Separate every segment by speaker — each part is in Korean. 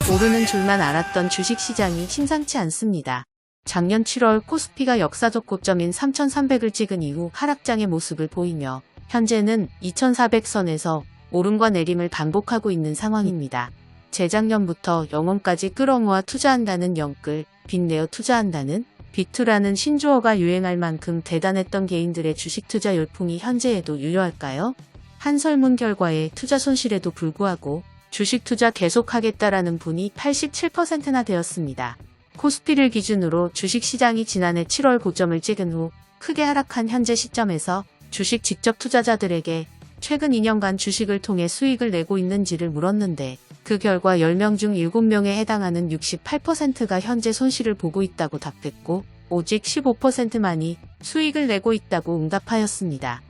Speaker 1: 오르는 줄만 알았던 주식시장이 심상치 않습니다. 작년 7월 코스피가 역사적 고점인 3,300을 찍은 이후 하락장의 모습을 보이며 현재는 2,400선에서 오름과 내림을 반복하고 있는 상황입니다. 재작년부터 영혼까지 끌어모아 투자한다는 영끌, 빚내어 투자한다는 비투라는 신조어가 유행할 만큼 대단했던 개인들의 주식 투자 열풍이 현재에도 유효할까요? 한 설문 결과에 투자 손실에도 불구하고 주식 투자 계속하겠다라는 분이 87%나 되었습니다. 코스피를 기준으로 주식시장이 지난해 7월 고점을 찍은 후 크게 하락한 현재 시점에서 주식 직접 투자자들에게 최근 2년간 주식을 통해 수익을 내고 있는지를 물었는데 그 결과 10명 중 7명에 해당하는 68%가 현재 손실을 보고 있다고 답했고 오직 15%만이 수익을 내고 있다고 응답하였습니다.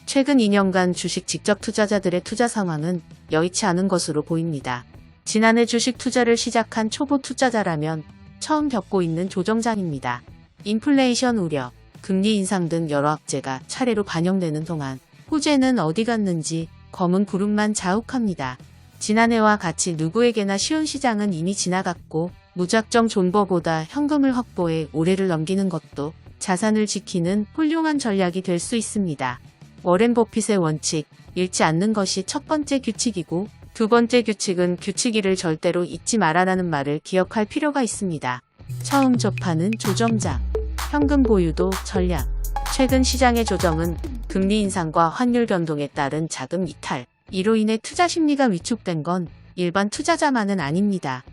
Speaker 1: 최근 2년간 주식 직접 투자자들의 투자 상황은 여의치 않은 것으로 보입니다. 지난해 주식 투자를 시작한 초보 투자자라면 처음 겪고 있는 조정장입니다. 인플레이션 우려, 금리 인상 등 여러 악재가 차례로 반영되는 동안 호재는 어디 갔는지 검은 구름만 자욱합니다. 지난해와 같이 누구에게나 쉬운 시장은 이미 지나갔고 무작정 존버보다 현금을 확보해 올해를 넘기는 것도 자산을 지키는 훌륭한 전략이 될 수 있습니다. 워렌 버핏의 원칙, 잃지 않는 것이 첫 번째 규칙이고 두 번째 규칙은 규칙이를 절대로 잊지 말아라는 말을 기억할 필요가 있습니다. 처음 접하는 조정장, 현금 보유도 전략. 최근 시장의 조정은 금리 인상과 환율 변동에 따른 자금 이탈, 이로 인해 투자 심리가 위축된 건 일반 투자자만은 아닙니다.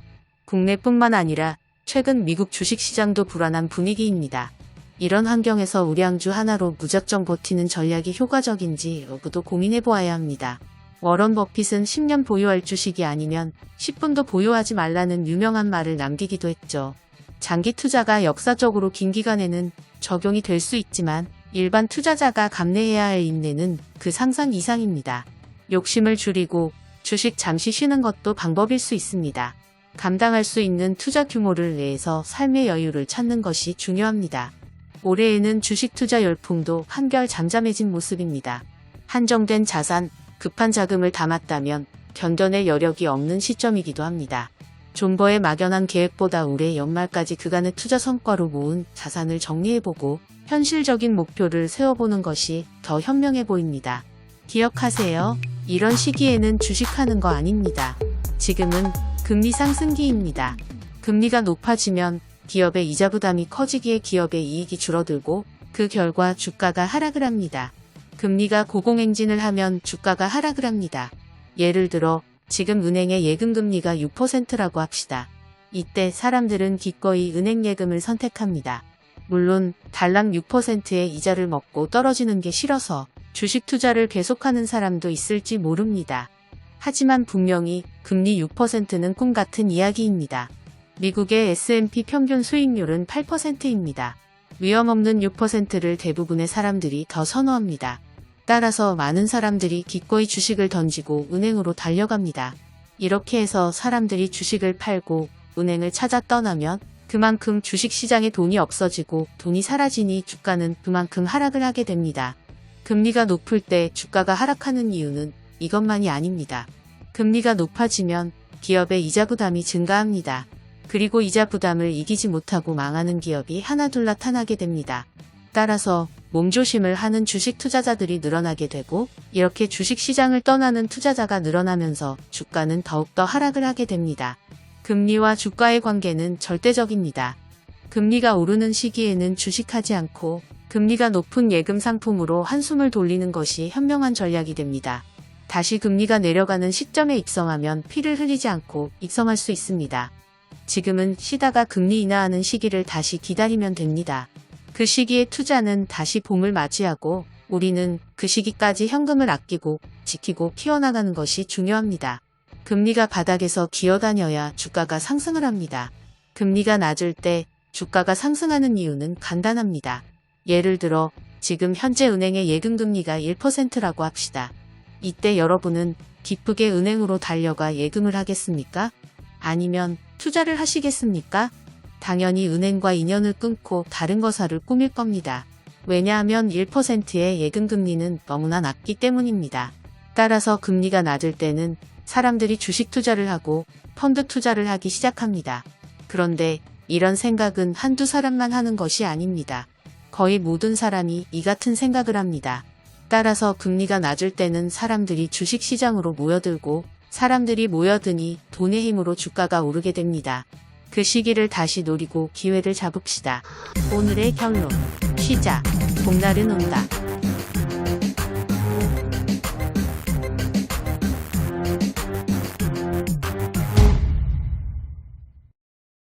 Speaker 1: 국내뿐만 아니라 최근 미국 주식시장도 불안한 분위기입니다. 이런 환경에서 우량주 하나로 무작정 버티는 전략이 효과적인지 여부도 고민해보아야 합니다. 워런 버핏은 10년 보유할 주식이 아니면 10분도 보유하지 말라는 유명한 말을 남기기도 했죠. 장기 투자가 역사적으로 긴 기간에는 적용이 될 수 있지만 일반 투자자가 감내해야 할 인내는 그 상상 이상입니다. 욕심을 줄이고 주식 잠시 쉬는 것도 방법일 수 있습니다. 감당할 수 있는 투자 규모를 내에서 삶의 여유를 찾는 것이 중요합니다. 올해에는 주식 투자 열풍도 한결 잠잠해진 모습입니다. 한정된 자산, 급한 자금을 담았다면 견뎌낼 여력이 없는 시점이기도 합니다. 존버의 막연한 계획보다 올해 연말까지 그간의 투자 성과로 모은 자산을 정리해보고 현실적인 목표를 세워보는 것이 더 현명해 보입니다. 기억하세요. 이런 시기에는 주식하는 거 아닙니다. 지금은 금리 상승기입니다. 금리가 높아지면 기업의 이자 부담이 커지기에 기업의 이익이 줄어들고 그 결과 주가가 하락을 합니다. 금리가 고공행진을 하면 주가가 하락을 합니다. 예를 들어 지금 은행의 예금금리가 6%라고 합시다. 이때 사람들은 기꺼이 은행 예금을 선택합니다. 물론 달랑 6%의 이자를 먹고 떨어지는 게 싫어서 주식 투자를 계속하는 사람도 있을지 모릅니다. 하지만 분명히 금리 6%는 꿈 같은 이야기입니다. 미국의 S&P 평균 수익률은 8%입니다. 위험 없는 6%를 대부분의 사람들이 더 선호합니다. 따라서 많은 사람들이 기꺼이 주식을 던지고 은행으로 달려갑니다. 이렇게 해서 사람들이 주식을 팔고 은행을 찾아 떠나면 그만큼 주식시장에 돈이 없어지고 돈이 사라지니 주가는 그만큼 하락을 하게 됩니다. 금리가 높을 때 주가가 하락하는 이유는 이것만이 아닙니다. 금리가 높아지면 기업의 이자 부담이 증가합니다. 그리고 이자 부담을 이기지 못하고 망하는 기업이 하나둘 나타나게 됩니다. 따라서 몸조심을 하는 주식 투자자들이 늘어나게 되고 이렇게 주식시장을 떠나는 투자자가 늘어나면서 주가는 더욱더 하락을 하게 됩니다. 금리와 주가의 관계는 절대적입니다. 금리가 오르는 시기에는 주식하지 않고 금리가 높은 예금 상품으로 한숨을 돌리는 것이 현명한 전략이 됩니다. 다시 금리가 내려가는 시점에 입성하면 피를 흘리지 않고 입성할 수 있습니다. 지금은 쉬다가 금리 인하하는 시기를 다시 기다리면 됩니다. 그 시기에 투자는 다시 봄을 맞이하고 우리는 그 시기까지 현금을 아끼고 지키고 키워나가는 것이 중요합니다. 금리가 바닥에서 기어다녀야 주가가 상승을 합니다. 금리가 낮을 때 주가가 상승하는 이유는 간단합니다. 예를 들어 지금 현재 은행의 예금금리가 1%라고 합시다. 이때 여러분은 기쁘게 은행으로 달려가 예금을 하겠습니까? 아니면 투자를 하시겠습니까? 당연히 은행과 인연을 끊고 다른 거사를 꾸밀 겁니다. 왜냐하면 1%의 예금금리는 너무나 낮기 때문입니다. 따라서 금리가 낮을 때는 사람들이 주식 투자를 하고 펀드 투자를 하기 시작합니다. 그런데 이런 생각은 한두 사람만 하는 것이 아닙니다. 거의 모든 사람이 이 같은 생각을 합니다. 따라서 금리가 낮을 때는 사람들이 주식시장으로 모여들고 사람들이 모여드니 돈의 힘으로 주가가 오르게 됩니다. 그 시기를 다시 노리고 기회를 잡읍시다. 오늘의 결론. 시작. 봄날은 온다.